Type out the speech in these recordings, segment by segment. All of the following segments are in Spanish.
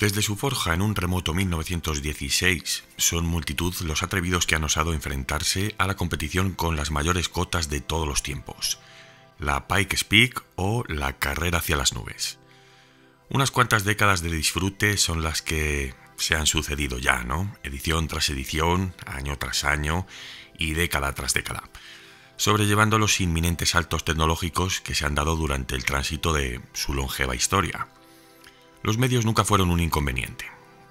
Desde su forja en un remoto 1916, son multitud los atrevidos que han osado enfrentarse a la competición con las mayores cotas de todos los tiempos, la Pikes Peak o la carrera hacia las nubes. Unas cuantas décadas de disfrute son las que se han sucedido ya, ¿no? Edición tras edición, año tras año y década tras década, sobrellevando los inminentes saltos tecnológicos que se han dado durante el tránsito de su longeva historia. Los medios nunca fueron un inconveniente,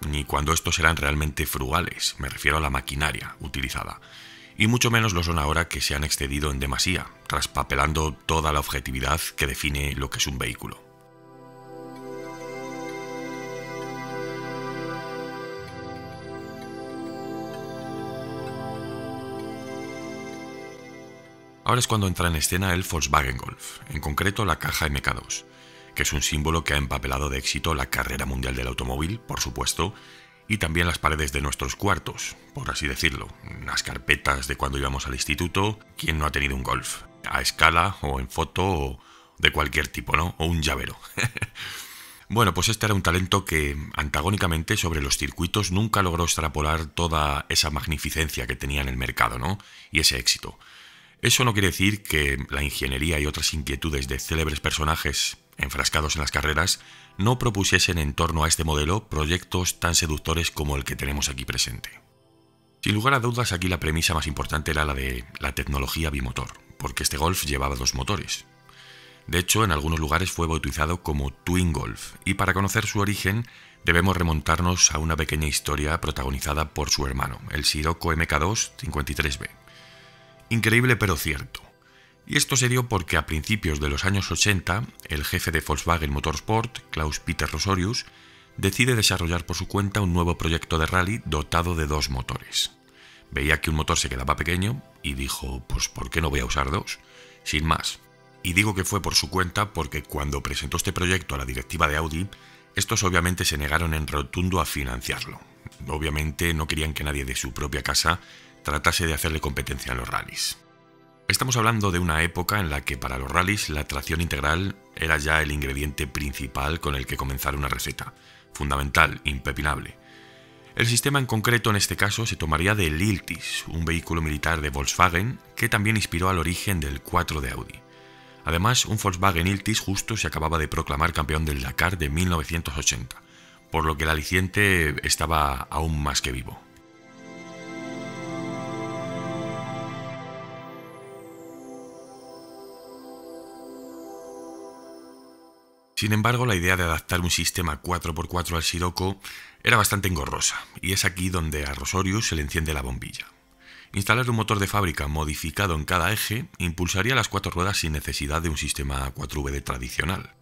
ni cuando estos eran realmente frugales, me refiero a la maquinaria utilizada, y mucho menos lo son ahora que se han excedido en demasía, traspapelando toda la objetividad que define lo que es un vehículo. Ahora es cuando entra en escena el Volkswagen Golf, en concreto la caja MK2, que es un símbolo que ha empapelado de éxito la carrera mundial del automóvil, por supuesto, y también las paredes de nuestros cuartos, por así decirlo, las carpetas de cuando íbamos al instituto. ¿Quién no ha tenido un Golf? A escala o en foto o de cualquier tipo, ¿no? O un llavero. Bueno, pues este era un talento que, antagónicamente sobre los circuitos, nunca logró extrapolar toda esa magnificencia que tenía en el mercado, ¿no? Y ese éxito. Eso no quiere decir que la ingeniería y otras inquietudes de célebres personajes enfrascados en las carreras no propusiesen en torno a este modelo proyectos tan seductores como el que tenemos aquí presente. Sin lugar a dudas, aquí la premisa más importante era la de la tecnología bimotor, porque este Golf llevaba dos motores. De hecho, en algunos lugares fue bautizado como Twin Golf, y para conocer su origen debemos remontarnos a una pequeña historia protagonizada por su hermano, el Scirocco MK2 53B. Increíble pero cierto. Y esto se dio porque a principios de los años 80, el jefe de Volkswagen Motorsport, Klaus-Peter Rosorius, decide desarrollar por su cuenta un nuevo proyecto de rally dotado de dos motores. Veía que un motor se quedaba pequeño y dijo, pues ¿por qué no voy a usar dos? Sin más. Y digo que fue por su cuenta porque cuando presentó este proyecto a la directiva de Audi, estos obviamente se negaron en rotundo a financiarlo. Obviamente no querían que nadie de su propia casa tratase de hacerle competencia en los rallies. Estamos hablando de una época en la que para los rallies la tracción integral era ya el ingrediente principal con el que comenzar una receta, fundamental, impepinable. El sistema en concreto en este caso se tomaría del Iltis, un vehículo militar de Volkswagen que también inspiró al origen del 4 de Audi. Además, un Volkswagen Iltis justo se acababa de proclamar campeón del Dakar de 1980, por lo que el aliciente estaba aún más que vivo. Sin embargo, la idea de adaptar un sistema 4x4 al Scirocco era bastante engorrosa, y es aquí donde a Rosorius se le enciende la bombilla. Instalar un motor de fábrica modificado en cada eje impulsaría las cuatro ruedas sin necesidad de un sistema 4VD tradicional.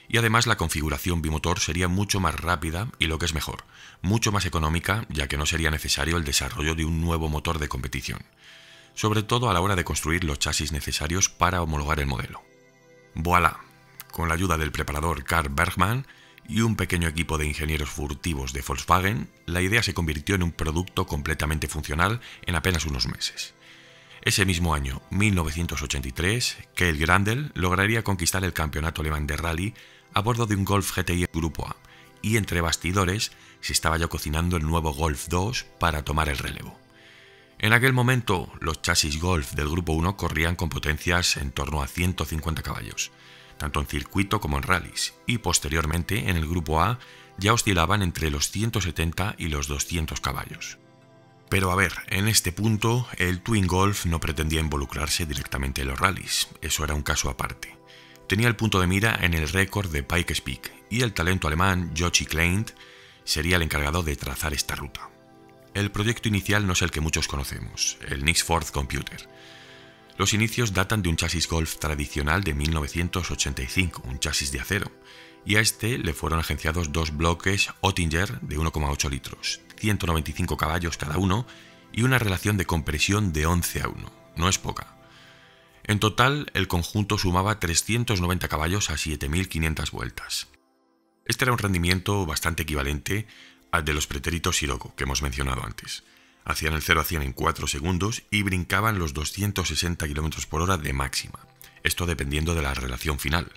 Y además la configuración bimotor sería mucho más rápida y, lo que es mejor, mucho más económica, ya que no sería necesario el desarrollo de un nuevo motor de competición, sobre todo a la hora de construir los chasis necesarios para homologar el modelo. ¡Voilá! Con la ayuda del preparador Karl Bergmann y un pequeño equipo de ingenieros furtivos de Volkswagen, la idea se convirtió en un producto completamente funcional en apenas unos meses. Ese mismo año, 1983, Keil Grandel lograría conquistar el campeonato alemán de rally a bordo de un Golf GTI Grupo A, y entre bastidores se estaba ya cocinando el nuevo Golf 2 para tomar el relevo. En aquel momento, los chasis Golf del Grupo 1 corrían con potencias en torno a 150 caballos, tanto en circuito como en rallies, y posteriormente en el Grupo A ya oscilaban entre los 170 y los 200 caballos. Pero a ver, en este punto el Twin Golf no pretendía involucrarse directamente en los rallies, eso era un caso aparte. Tenía el punto de mira en el récord de Pikes Peak, y el talento alemán Jochi Kleint sería el encargado de trazar esta ruta. El proyecto inicial no es el que muchos conocemos, el Nixford Computer. Los inicios datan de un chasis Golf tradicional de 1985, un chasis de acero, y a este le fueron agenciados dos bloques Oettinger de 1,8 litros, 195 caballos cada uno y una relación de compresión de 11:1, no es poca. En total, el conjunto sumaba 390 caballos a 7.500 vueltas. Este era un rendimiento bastante equivalente al de los pretéritos Scirocco que hemos mencionado antes. Hacían el 0 a 100 en 4 segundos y brincaban los 260 km/h de máxima, esto dependiendo de la relación final.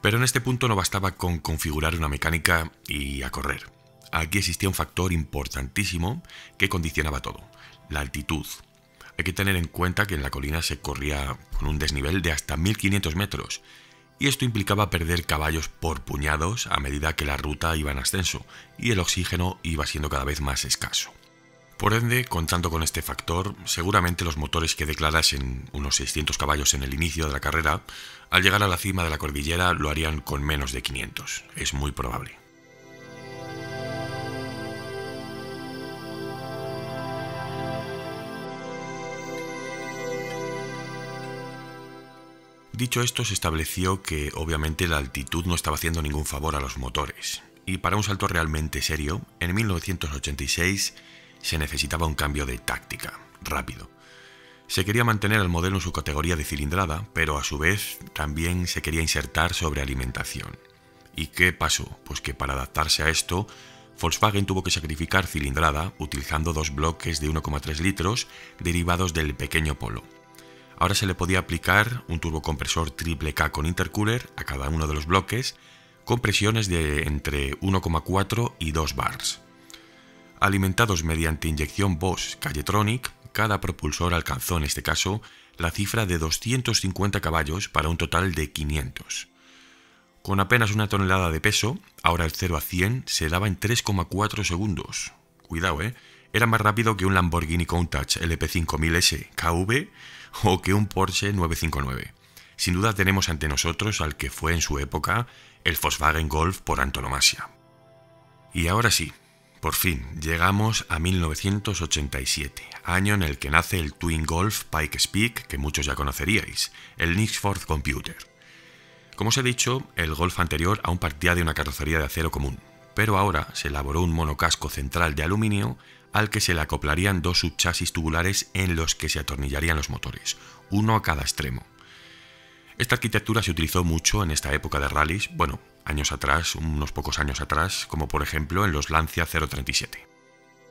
Pero en este punto no bastaba con configurar una mecánica y a correr. Aquí existía un factor importantísimo que condicionaba todo: la altitud. Hay que tener en cuenta que en la colina se corría con un desnivel de hasta 1500 metros, y esto implicaba perder caballos por puñados a medida que la ruta iba en ascenso y el oxígeno iba siendo cada vez más escaso. Por ende, contando con este factor, seguramente los motores que declarasen unos 600 caballos en el inicio de la carrera, al llegar a la cima de la cordillera lo harían con menos de 500. Es muy probable. Dicho esto, se estableció que obviamente la altitud no estaba haciendo ningún favor a los motores, y para un salto realmente serio, en 1986 se necesitaba un cambio de táctica, rápido. Se quería mantener el modelo en su categoría de cilindrada, pero a su vez también se quería insertar sobrealimentación. ¿Y qué pasó? Pues que para adaptarse a esto, Volkswagen tuvo que sacrificar cilindrada utilizando dos bloques de 1,3 litros derivados del pequeño Polo. Ahora se le podía aplicar un turbocompresor triple K con intercooler a cada uno de los bloques, con presiones de entre 1,4 y 2 bars. Alimentados mediante inyección Bosch Cayetronic, cada propulsor alcanzó en este caso la cifra de 250 caballos para un total de 500. Con apenas una tonelada de peso, ahora el 0 a 100 se daba en 3,4 segundos. Cuidado, era más rápido que un Lamborghini Countach LP5000S KV o que un Porsche 959. Sin duda tenemos ante nosotros al que fue en su época el Volkswagen Golf por antonomasia. Y ahora sí, por fin, llegamos a 1987, año en el que nace el Twin Golf Pikes Peak, que muchos ya conoceríais, el Nixford Computer. Como os he dicho, el Golf anterior aún partía de una carrocería de acero común, pero ahora se elaboró un monocasco central de aluminio al que se le acoplarían dos subchasis tubulares en los que se atornillarían los motores, uno a cada extremo. Esta arquitectura se utilizó mucho en esta época de rallies, años atrás, unos pocos años atrás, como por ejemplo en los Lancia 037.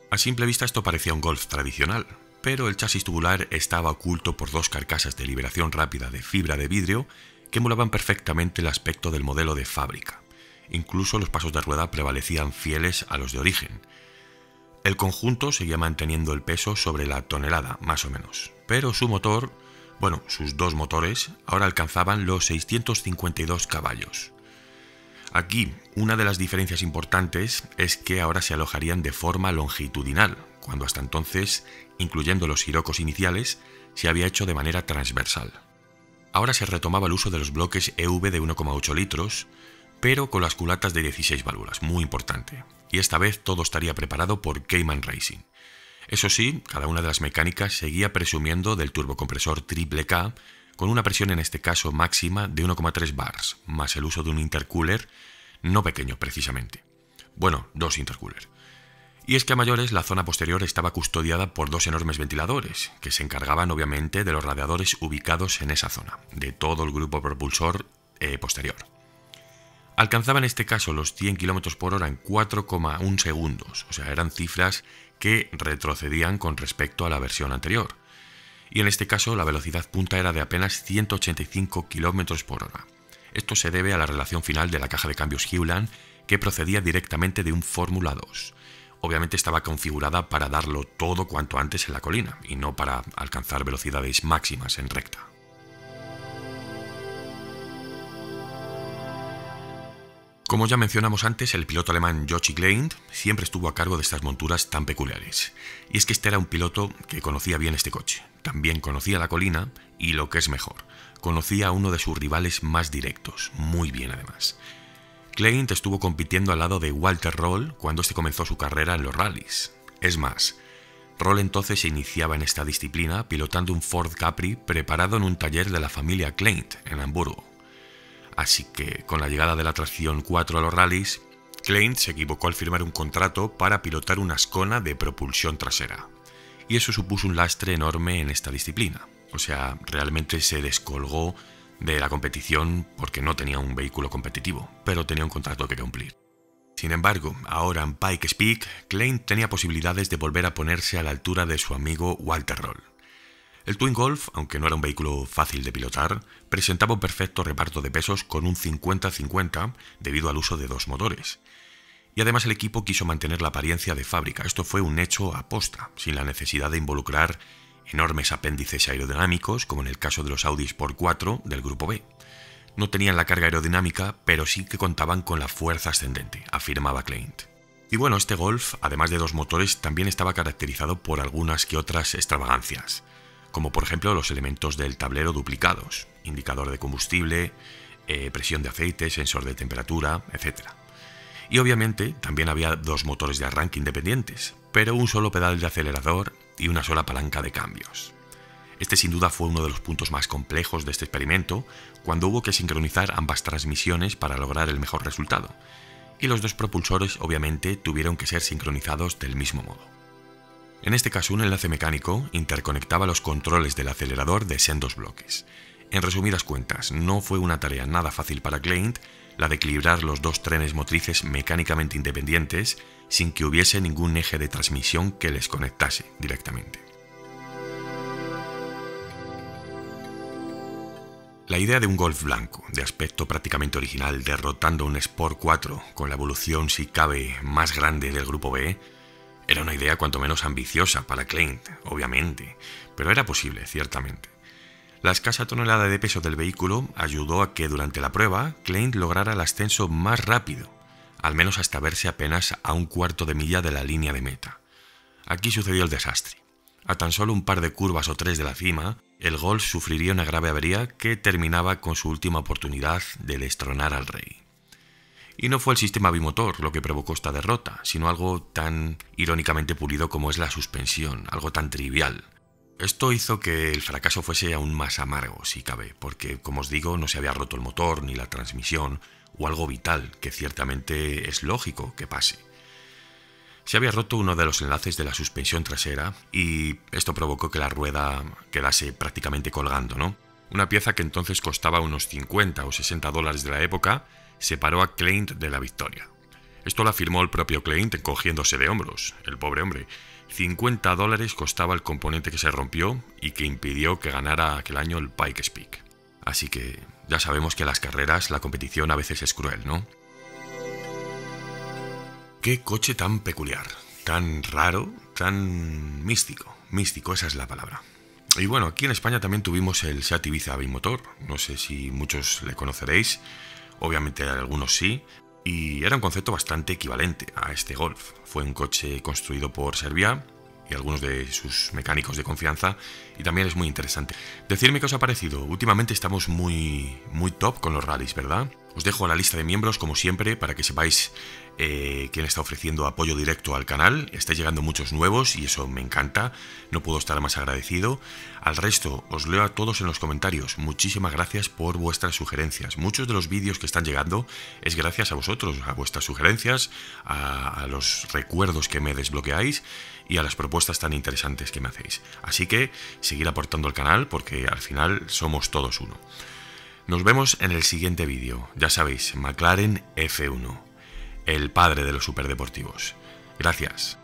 A simple vista esto parecía un Golf tradicional, pero el chasis tubular estaba oculto por dos carcasas de liberación rápida de fibra de vidrio que emulaban perfectamente el aspecto del modelo de fábrica. Incluso los pasos de rueda prevalecían fieles a los de origen. El conjunto seguía manteniendo el peso sobre la tonelada, más o menos, pero su motor, sus dos motores, ahora alcanzaban los 652 caballos. Aquí, una de las diferencias importantes es que ahora se alojarían de forma longitudinal, cuando hasta entonces, incluyendo los sirocos iniciales, se había hecho de manera transversal. Ahora se retomaba el uso de los bloques EV de 1,8 litros, pero con las culatas de 16 válvulas, muy importante, y esta vez todo estaría preparado por Cayman Racing. Eso sí, cada una de las mecánicas seguía presumiendo del turbocompresor triple K, con una presión en este caso máxima de 1,3 bars, más el uso de un intercooler, no pequeño precisamente. Dos intercoolers. Y es que a mayores la zona posterior estaba custodiada por dos enormes ventiladores, que se encargaban obviamente de los radiadores ubicados en esa zona, de todo el grupo propulsor posterior. Alcanzaba en este caso los 100 km por hora en 4,1 segundos, o sea, eran cifras que retrocedían con respecto a la versión anterior. Y en este caso la velocidad punta era de apenas 185 km por hora. Esto se debe a la relación final de la caja de cambios Hewland, que procedía directamente de un Fórmula 2. Obviamente estaba configurada para darlo todo cuanto antes en la colina, y no para alcanzar velocidades máximas en recta. Como ya mencionamos antes, el piloto alemán Jochi Gleint siempre estuvo a cargo de estas monturas tan peculiares. Y es que este era un piloto que conocía bien este coche, también conocía la colina y, lo que es mejor, conocía a uno de sus rivales más directos, muy bien además. Gleint estuvo compitiendo al lado de Walter Röhrl cuando este comenzó su carrera en los rallies. Es más, Röhrl entonces se iniciaba en esta disciplina pilotando un Ford Capri preparado en un taller de la familia Gleint en Hamburgo. Así que, con la llegada de la tracción 4 a los rallies, Gleint se equivocó al firmar un contrato para pilotar una Ascona de propulsión trasera. Y eso supuso un lastre enorme en esta disciplina. O sea, realmente se descolgó de la competición porque no tenía un vehículo competitivo, pero tenía un contrato que cumplir. Sin embargo, ahora en Pikes Peak, Gleint tenía posibilidades de volver a ponerse a la altura de su amigo Walter Röhrl. El Twin Golf, aunque no era un vehículo fácil de pilotar, presentaba un perfecto reparto de pesos con un 50-50 debido al uso de dos motores. Y además el equipo quiso mantener la apariencia de fábrica. Esto fue un hecho aposta, sin la necesidad de involucrar enormes apéndices aerodinámicos, como en el caso de los Audi Sport 4 del Grupo B. No tenían la carga aerodinámica, pero sí que contaban con la fuerza ascendente, afirmaba Kleint. Y bueno, este Golf, además de dos motores, también estaba caracterizado por algunas que otras extravagancias, como por ejemplo los elementos del tablero duplicados, indicador de combustible, presión de aceite, sensor de temperatura, etc. Y obviamente también había dos motores de arranque independientes, pero un solo pedal de acelerador y una sola palanca de cambios. Este sin duda fue uno de los puntos más complejos de este experimento, cuando hubo que sincronizar ambas transmisiones para lograr el mejor resultado, y los dos propulsores obviamente tuvieron que ser sincronizados del mismo modo. En este caso, un enlace mecánico interconectaba los controles del acelerador de sendos bloques. En resumidas cuentas, no fue una tarea nada fácil para Kleint la de equilibrar los dos trenes motrices mecánicamente independientes sin que hubiese ningún eje de transmisión que les conectase directamente. La idea de un Golf blanco, de aspecto prácticamente original, derrotando un Sport 4 con la evolución, si cabe, más grande del Grupo B, era una idea cuanto menos ambiciosa para Kleint, obviamente, pero era posible, ciertamente. La escasa tonelada de peso del vehículo ayudó a que durante la prueba Kleint lograra el ascenso más rápido, al menos hasta verse apenas a un cuarto de milla de la línea de meta. Aquí sucedió el desastre. A tan solo un par de curvas o tres de la cima, el Golf sufriría una grave avería que terminaba con su última oportunidad de destronar al rey. Y no fue el sistema bimotor lo que provocó esta derrota, sino algo tan irónicamente pulido como es la suspensión, algo tan trivial. Esto hizo que el fracaso fuese aún más amargo, si cabe, porque, como os digo, no se había roto el motor ni la transmisión, o algo vital, que ciertamente es lógico que pase. Se había roto uno de los enlaces de la suspensión trasera y esto provocó que la rueda quedase prácticamente colgando, ¿no? Una pieza que entonces costaba unos 50 o 60 dólares de la época separó a Kleint de la victoria. Esto lo afirmó el propio Kleint encogiéndose de hombros, el pobre hombre. 50 dólares costaba el componente que se rompió y que impidió que ganara aquel año el Pikes Peak. Así que ya sabemos que en las carreras la competición a veces es cruel, ¿no? Qué coche tan peculiar, tan raro, tan místico. Místico, esa es la palabra. Y bueno, aquí en España también tuvimos el Seat Ibiza bimotor. No sé si muchos le conoceréis, obviamente algunos sí. Y era un concepto bastante equivalente a este Golf. Fue un coche construido por Serbia y algunos de sus mecánicos de confianza, y también es muy interesante. Decidme qué os ha parecido. Últimamente estamos muy top con los rallies, ¿verdad? Os dejo la lista de miembros, como siempre, para que sepáis quién está ofreciendo apoyo directo al canal. Está llegando muchos nuevos y eso me encanta. No puedo estar más agradecido. Al resto, os leo a todos en los comentarios. Muchísimas gracias por vuestras sugerencias. Muchos de los vídeos que están llegando es gracias a vosotros, a vuestras sugerencias, a los recuerdos que me desbloqueáis y a las propuestas tan interesantes que me hacéis. Así que seguir aportando al canal porque al final somos todos uno. Nos vemos en el siguiente vídeo. Ya sabéis, McLaren F1, el padre de los superdeportivos. Gracias.